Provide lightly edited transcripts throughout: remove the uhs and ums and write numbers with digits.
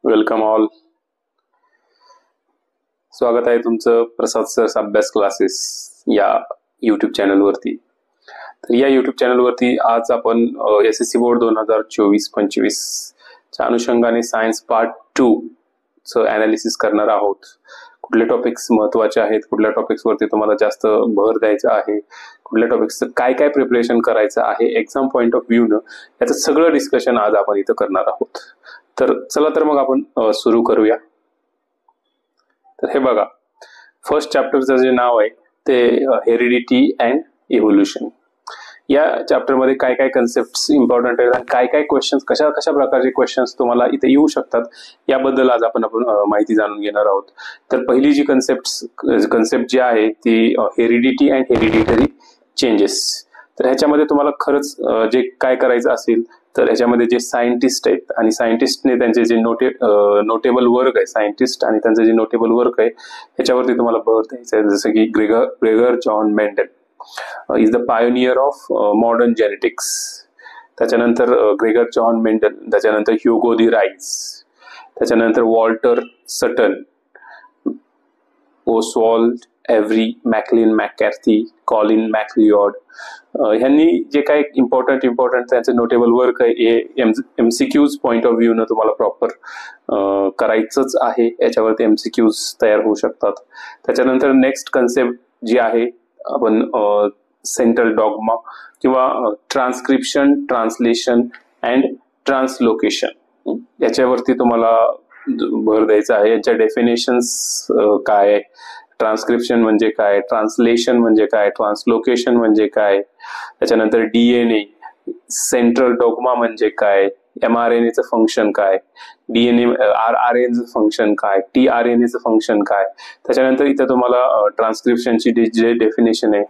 Welcome all. स्वागत आहे तुमचं प्रसाद सर अभ्यास क्लासेस या यूट्यूब चॅनलवरती. तर या यूट्यूब चॅनलवरती आज आपण SSC बोर्ड 2024-25 च्या अनुषंगाने सायन्स पार्ट 2 चं ॲनालिसिस करणार आहोत. कुठले टॉपिक्स महत्त्वाचे आहेत, कुठल्या टॉपिक्सवरती तुम्हाला जास्त भर द्यायचा आहे, कुठल्या टॉपिक्सचं काय काय प्रिपरेशन करायचं आहे एक्झाम पॉइंट ऑफ व्ह्यू न, याचं सगळं डिस्कशन आज आपण इथं करणार आहोत. तर चला तर मग आपण सुरू करूया. तर हे बघा, फर्स्ट चॅप्टरचं जे नाव आहे ते हेरिडिटी अँड इव्होल्युशन. या चॅप्टरमध्ये काय काय कन्सेप्ट इम्पॉर्टंट आहेत आणि काय काय क्वेश्चन्स, कशा कशा प्रकारचे क्वेश्चन्स तुम्हाला इथे येऊ शकतात याबद्दल आज आपण माहिती जाणून घेणार आहोत. तर पहिली जी कन्सेप्ट जी आहे ती हेरिडिटी अँड हेरिडिटरी चेंजेस. तर ह्याच्यामध्ये तुम्हाला खरंच जे काय करायचं असेल तर ह्याच्यामध्ये जे सायंटिस्ट आहेत आणि सायंटिस्टने त्यांचे जे नोटेबल वर्क आहे, सायंटिस्ट आणि त्यांचे जे नोटेबल वर्क आहे ह्याच्यावरती तुम्हाला भर द्यायचं आहे. जसं की Gregor John Mendel is the pioneer of modern genetics. त्याच्यानंतर ग्रेगर जॉन मेंडल, त्याच्यानंतर ह्युगो दी राईस, त्याच्यानंतर वॉल्टर सटन, ओसवाल्ड एव्हरी, मॅकलिन मॅकॅर्थी, कॉलिन मॅकलिऑड. ह्यांनी जे काही इम्पॉर्टंट त्यांचे नोटेबल वर्क आहे हे MCQs पॉइंट ऑफ व्ह्यू न तुम्हाला प्रॉपर करायचंच आहे. याच्यावरती MCQs तयार होऊ शकतात. त्याच्यानंतर नेक्स्ट कन्सेप्ट जी आहे आपण सेंट्रल डॉग्मा किंवा ट्रान्सक्रिप्शन, ट्रान्सलेशन अँड ट्रान्सलोकेशन याच्यावरती तुम्हाला भर द्यायचा आहे. याच्या डेफिनेशन्स काय, ट्रान्सक्रिप्शन म्हणजे काय, ट्रान्सलेशन म्हणजे काय, ट्रान्सलोकेशन म्हणजे काय, त्याच्यानंतर DNA, सेंट्रल डॉग्मा म्हणजे काय, mRNAचं फंक्शन काय, RNAचं फंक्शन काय, tRNAचं फंक्शन काय. त्याच्यानंतर इथे तुम्हाला ट्रान्सक्रिप्शनची जे डेफिनेशन आहे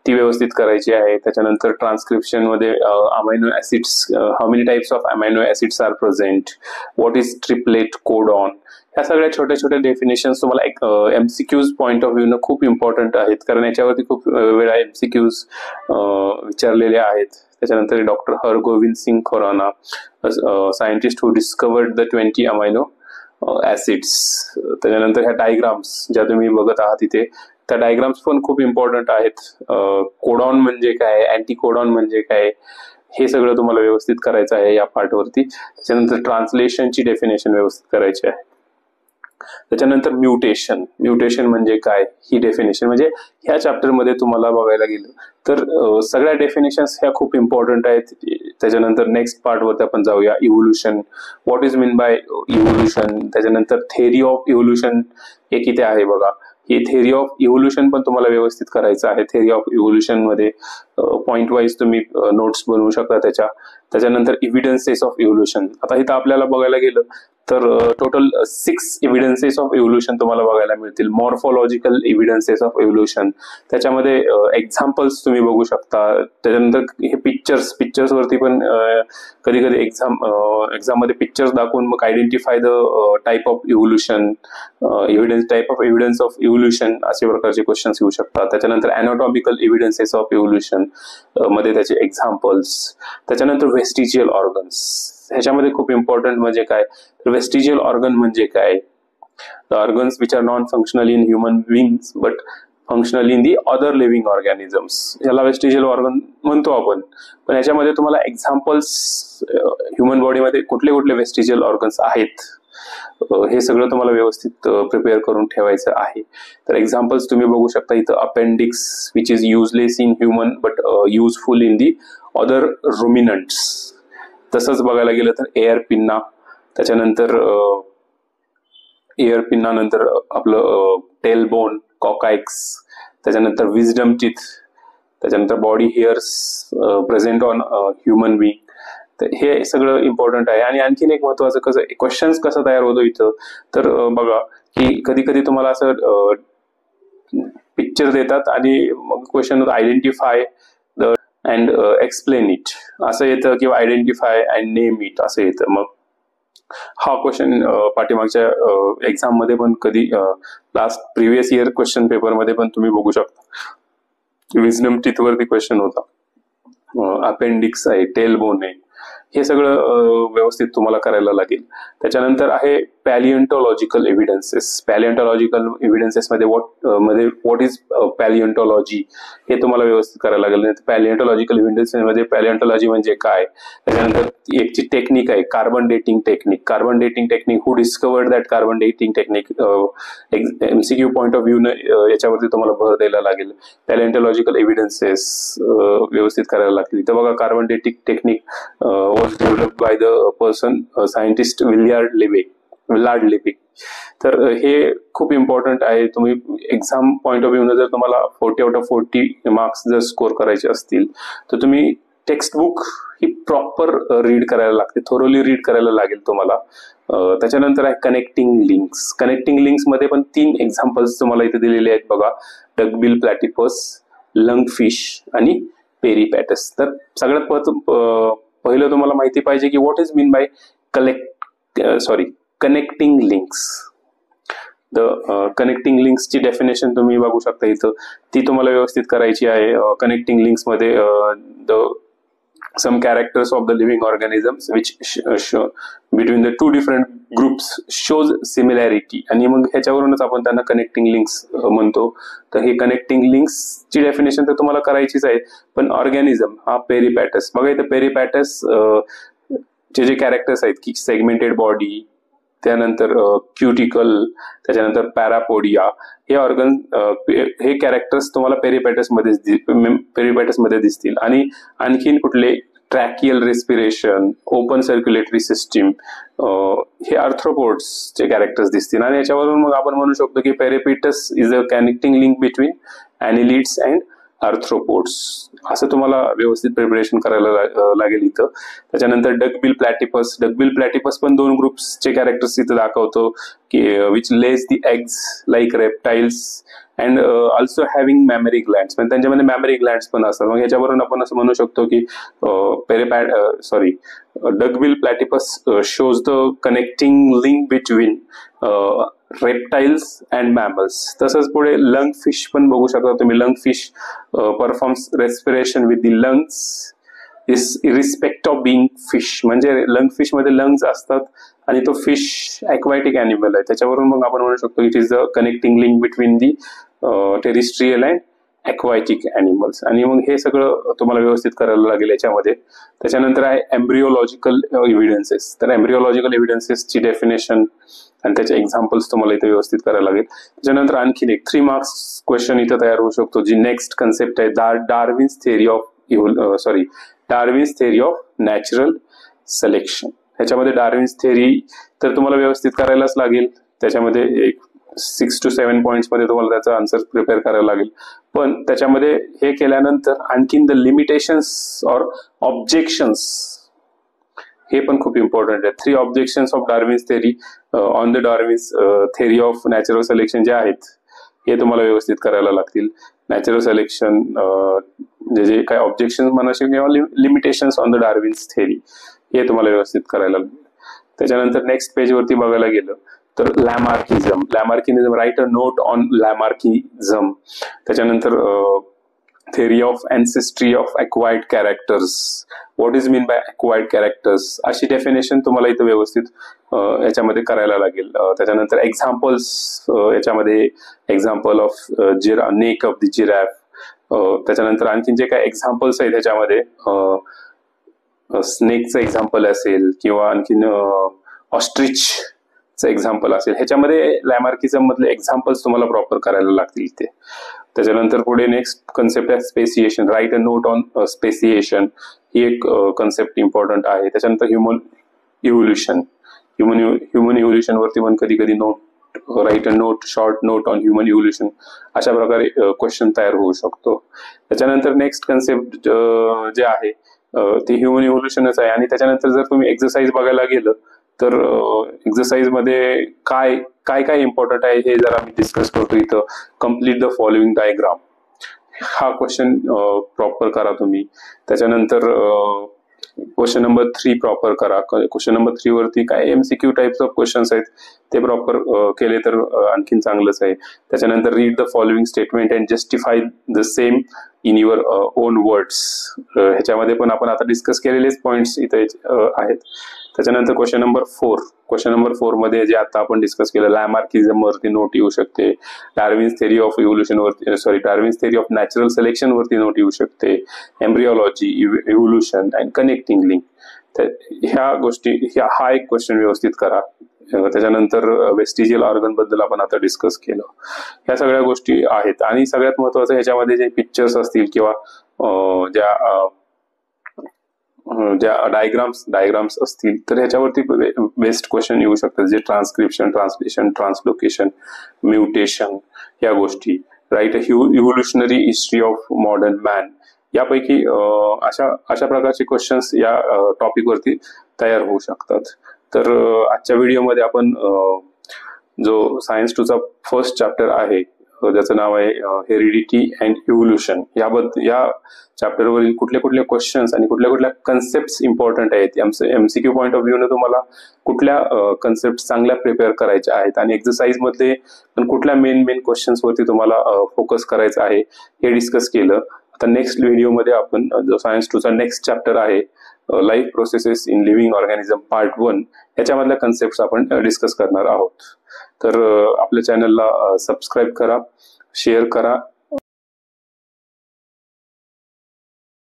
ती व्यवस्थित करायची आहे. त्याच्यानंतर ट्रान्सक्रिप्शन मध्ये amino acids, how many types of amino acids are present, what is triplet codon, ह्या सगळ्या छोट्या छोट्या डेफिनेशन्स तुम्हाला MCQs पॉइंट ऑफ व्ह्यू न खूप इम्पॉर्टंट आहेत, कारण याच्यावरती खूप वेळा MCQs विचारलेले आहेत. त्याच्यानंतर doctor Hargobind Singh Khurana, scientist who discovered the 20 amino acids. त्याच्यानंतर ह्या डायग्राम्स ज्या तुम्ही बघत आहात इथे, त्या डायग्राम्स पण खूप इम्पॉर्टंट आहेत. कोडॉन म्हणजे काय, अँटी कोडॉन म्हणजे काय, हे सगळं तुम्हाला व्यवस्थित करायचं आहे या पार्टवरती. त्याच्यानंतर ट्रान्सलेशनची डेफिनेशन व्यवस्थित करायची आहे. त्याच्यानंतर म्युटेशन म्हणजे काय ही डेफिनेशन, म्हणजे ह्या चॅप्टरमध्ये तुम्हाला बघायला गेलं तर सगळ्या डेफिनेशन्स ह्या खूप इम्पॉर्टंट आहेत. त्याच्यानंतर नेक्स्ट पार्टवरती आपण जाऊया, evolution, what is mean bye evolution. त्याच्यानंतर थेअरी ऑफ इव्होल्युशन एक इथे आहे बघा, ही थेअरी ऑफ इव्होल्युशन पण तुम्हाला व्यवस्थित करायचं आहे. थेअरी ऑफ इव्होल्युशन मध्ये पॉइंट वाईज तुम्ही नोट्स बनवू शकता त्याच्यानंतर इव्हिडन्सेस ऑफ इव्होल्युशन. आता इथं आपल्याला बघायला गेलं तर टोटल 6 एव्हिडन्सेस ऑफ इव्होल्युशन तुम्हाला बघायला मिळतील. मॉर्फोलॉजिकल एव्हिडन्सेस ऑफ इव्होल्युशन, त्याच्यामध्ये एक्झाम्पल्स तुम्ही बघू शकता. त्याच्यानंतर हे पिक्चर्स वरती पण कधी कधी एक्झाम मध्ये पिक्चर्स दाखवून मग identify the type of evolution, type of evidence of evolution असे प्रकारचे क्वेश्चन्स येऊ शकतात. त्याच्यानंतर अॅनाटॉमिकल एव्हिडन्सेस ऑफ इव्होल्युशन मध्ये त्याचे एक्झाम्पल्स. त्याच्यानंतर वेस्टिजियल ऑर्गन्स, ह्याच्यामध्ये खूप इम्पॉर्टंट म्हणजे काय, तर वेस्टिजियल ऑर्गन म्हणजे काय, the organs which are non functional in human बिंग्स but functional in the other living organisms, याला वेस्टिजियल ऑर्गन म्हणतो आपण. पण याच्यामध्ये तुम्हाला एक्झाम्पल्स ह्युमन बॉडीमध्ये कुठले कुठले वेस्टिजियल ऑर्गन्स आहेत हे सगळं तुम्हाला व्यवस्थित प्रिपेअर करून ठेवायचं आहे. तर एक्झाम्पल्स तुम्ही बघू शकता इथं, appendix which is useless in human but useful in the other ruminants. तसंच बघायला गेलं तर एअर पिन्ना, त्याच्यानंतर एअर पिन्ना नंतर आपलं टेल बोन, कॉकायक्स, त्याच्यानंतर विजडम टीथ, त्याच्यानंतर body hairs present on human being. तर हे सगळं इम्पॉर्टंट आहे. आणि आणखीन एक महत्वाचं क्वेश्चन्स कसं तयार होतो इथं, तर बघा की कधी कधी तुम्हाला असं पिक्चर देतात आणि मग question identify and explain it असं येतं, किंवा आयडेंटिफाय अँड नेम इट असं येतं. मग हा क्वेश्चन पाठीमागच्या एक्झाम मध्ये पण कधी last previous year question paper मध्ये पण तुम्ही बघू शकता. विजडम टीथ वरती क्वेश्चन होता, अपेंडिक्स आहे, टेल बोन आहे, हे सगळं व्यवस्थित तुम्हाला करायला लागेल. त्याच्यानंतर आहे पॅलिएंटॉलॉजिकल एव्हिडन्सेस. पॅलिएंटॉलॉजिकल एव्हिडन्सेस मध्ये व्हॉट इज पॅलिएंटॉलॉजी हे तुम्हाला व्यवस्थित करायला लागेल. पॅलिएंटॉलॉजिकल एव्हिडन्सेस मध्ये पॅलिएंटॉलॉजी म्हणजे काय, त्याच्यानंतर एकची टेक्निक आहे carbon dating technique. Carbon dating technique, who discovered that carbon dating technique, MCQ point of view याच्यावरती तुम्हाला भर द्यायला लागेल. पॅलिएंटॉलॉजिकल एव्हिडन्सेस व्यवस्थित करायला लागतील. तर बघा, carbon dating technique was developed by the person scientist Willard लिबे. तर हे खूप इम्पॉर्टंट आहे. तुम्ही एक्झाम पॉइंट ऑफ व्ह्यू जर तुम्हाला 40 आउट ऑफ 40 मार्क्स जर स्कोर करायचे असतील तर तुम्ही टेक्स्टबुक ही प्रॉपर रीड करायला लागते, थोरोली रीड करायला लागेल तुम्हाला. त्याच्यानंतर आहे कनेक्टिंग लिंक्स. कनेक्टिंग लिंक्स मध्ये पण 3 एक्झाम्पल्स तुम्हाला इथे दिलेले आहेत बघा, डकबिल प्लॅटिपस, लंगफिश आणि पेरिपॅटस. तर सगळ्यात पहिलं तुम्हाला माहिती पाहिजे की what is mean by connecting links. Connecting लिंक्सची डेफिनेशन तुम्ही बघू शकता इथं, ती तुम्हाला व्यवस्थित करायची आहे. कनेक्टिंग लिंक्स मध्ये some characters of the living organisms which between the two different groups shows similarity, आणि मग ह्याच्यावरूनच आपण त्यांना कनेक्टिंग लिंक्स म्हणतो. तर हे कनेक्टिंग लिंक्स ची डेफिनेशन तर तुम्हाला करायचीच आहे. पण ऑर्गॅनिझम हा पेरिपॅटस, बघा इथं पेरिपॅटस जे कॅरेक्टर्स आहेत की सेगमेंटेड बॉडी, त्यानंतर क्युटिकल, त्याच्यानंतर पॅरापोडिया, हे कॅरेक्टर्स तुम्हाला पेरिपॅटस मध्ये दिसतील. आणि आणखीन कुठले, tracheal respiration, open circulatory system, हे आर्थ्रोपोड्सचे कॅरेक्टर्स दिसतील. आणि याच्यावरून मग आपण म्हणू शकतो की peripatus is a connecting link between annelids and arthropods. असं तुम्हाला व्यवस्थित प्रिपरेशन करायला लागेल इथं. त्याच्यानंतर डकबिल प्लॅटिपस पण 2 ग्रुप्सचे कॅरेक्टर्स इथं दाखवतो की which lays the eggs like reptiles and also having mammary glands. म्हणजे त्यांच्यामध्ये मॅमरी ग्लँड्स पण असतात. मग याच्यावरून आपण असं म्हणू शकतो की duckbill platypus shows the connecting link between reptiles and mammals. तसंच पुढे लंग फिश पण बघू शकता तुम्ही. Lung fish performs respiration with the lungs irrespective of being fish. म्हणजे लंग फिश मध्ये लंग्स असतात आणि तो फिश ॲक्वाटिक ॲनिमल आहे. त्याच्यावरून मग आपण म्हणू शकतो it is the connecting link between the terrestrial and aquatic animals. आणि मग हे सगळं तुम्हाला व्यवस्थित करायला लागेल याच्यामध्ये. त्याच्यानंतर आहे एम्ब्रिओलॉजिकल एव्हिडन्सेस. तर एम्ब्रिओलॉजिकल एव्हिडन्सेसची डेफिनेशन आणि त्याचे एक्झाम्पल्स तुम्हाला इथे व्यवस्थित करायला लागेल. त्याच्यानंतर आणखीन एक 3 मार्क्स क्वेश्चन इथं तयार होऊ शकतो. जी नेक्स्ट कन्सेप्ट आहे Darwin's theory of natural selection. ह्याच्यामध्ये डार्विन्स थेअरी तर तुम्हाला व्यवस्थित करायलाच लागेल. त्याच्यामध्ये एक 6 to 7 पॉइंट्स मध्ये तुम्हाला त्याचा आन्सर प्रिपेअर करायला लागेल. पण त्याच्यामध्ये हे केल्यानंतर आणखीन द लिमिटेशन्स ऑर ऑब्जेक्शन्स हे पण खूप इम्पॉर्टंट आहे. 3 objections of Darwin's theory on the Darwin's theory of natural selection जे आहेत हे तुम्हाला व्यवस्थित करायला लागतील. नॅचरल सिलेक्शन जे काय ऑब्जेक्शन म्हणायचे किंवा limitations on the Darwin's theory हे तुम्हाला व्यवस्थित करायला लागेल. त्याच्यानंतर नेक्स्ट पेज वरती बघायला गेलं तर लॅमार्किनिझम, राईट अ नोट ऑन लॅमार्किझम. त्याच्यानंतर theory of ancestry of acquired characters. What is mean by acquired characters? अशी डेफिनेशन तुम्हाला इथं व्यवस्थित याच्यामध्ये करायला लागेल. त्याच्यानंतर एक्झाम्पल्स, याच्यामध्ये example of neck of the giraffe. त्याच्यानंतर आणखीन जे काही एक्झाम्पल्स आहेत त्याच्यामध्ये स्नेकचं एक्झाम्पल असेल किंवा आणखीन ऑस्ट्रिचचं एक्झाम्पल असेल. ह्याच्यामध्ये लॅमार्किझम मधले एक्झाम्पल्स तुम्हाला प्रॉपर करायला लागतील इथे. त्याच्यानंतर पुढे नेक्स्ट कन्सेप्ट आहे speciation. Write a note on speciation ही एक कन्सेप्ट इम्पॉर्टंट आहे. त्याच्यानंतर ह्युमन इव्होल्युशन वरती पण कधी कधी note, right a note, short note on human evolution अशा प्रकारे क्वेश्चन तयार होऊ शकतो. त्याच्यानंतर नेक्स्ट कन्सेप्ट जे आहे ते ह्युमन इव्होल्युशनच आहे. आणि त्याच्यानंतर जर तुम्ही एक्सरसाइज बघायला गेलं तर एक्सरसाइज मध्ये काय काय इम्पॉर्टंट आहे हे जर आम्ही डिस्कस करतो इथं. कम्प्लीट द फॉलोइंग डायग्राम हा क्वेश्चन प्रॉपर करा तुम्ही. त्याच्यानंतर क्वेश्चन नंबर 3 प्रॉपर करा. क्वेश्चन नंबर 3 वरती काय MCQ टाइप्स ऑफ क्वेश्चन्स आहेत ते प्रॉपर केले तर आणखीन चांगलंच आहे. त्याच्यानंतर read the following statement and justify the same in your on words. ह्याच्यामध्ये पण आपण आता डिस्कस केलेलेच पॉइंट्स इथे आहेत. त्याच्यानंतर क्वेश्चन नंबर 4 मध्ये जे आता आपण डिस्कस केलं, लॅमार्किझम वरती नोट येऊ शकते, डार्विन्स थेरी ऑफ इव्होल्युशन वरती Darwin's theory of natural selection वरती नोट येऊ शकते, एम्ब्रिओलॉजी, इव्होल्युशन अँड कनेक्टिंग लिंक. तर ह्या गोष्टी हा एक क्वेश्चन व्यवस्थित करा. त्याच्यानंतर वेस्टिजियल ऑर्गन बद्दल आपण आता डिस्कस केलं. ह्या सगळ्या गोष्टी आहेत. आणि सगळ्यात महत्वाचं ह्याच्यामध्ये जे पिक्चर्स असतील किंवा ज्या डायग्राम्स असतील तर ह्याच्यावरती बेस्ट क्वेश्चन येऊ शकतात, जे ट्रान्सक्रिप्शन, ट्रान्सलेशन, ट्रान्सलोकेशन, म्युटेशन या गोष्टी, right evolutionary history of modern man, यापैकी अशा प्रकारचे क्वेश्चन्स या टॉपिक वरती तयार होऊ शकतात. तर आजच्या व्हिडिओमध्ये आपण जो सायन्स 2 चा फर्स्ट चॅप्टर आहे ज्याचं नाव आहे हेरिडिटी अँड इव्होल्युशन, या चॅप्टरवरील कुठले क्वेश्चन्स आणि कुठल्या कन्सेप्ट इम्पॉर्टंट आहेत, MCQ पॉईंट ऑफ व्ह्यू ने तुम्हाला कुठल्या कन्सेप्ट चांगल्या प्रिपेअर करायच्या आहेत आणि एक्सरसाइज मध्ये पण कुठल्या मेन क्वेश्चन्स वरती तुम्हाला फोकस करायचं आहे हे डिस्कस केलं. आता नेक्स्ट व्हिडिओमध्ये आपण जो सायन्स 2 चा नेक्स्ट चॅप्टर आहे life processes in living organism part 1 याच्यामधल्या कन्सेप्ट आपण डिस्कस करणार आहोत. तर आपल्या चॅनलला सबस्क्राईब करा, शेअर करा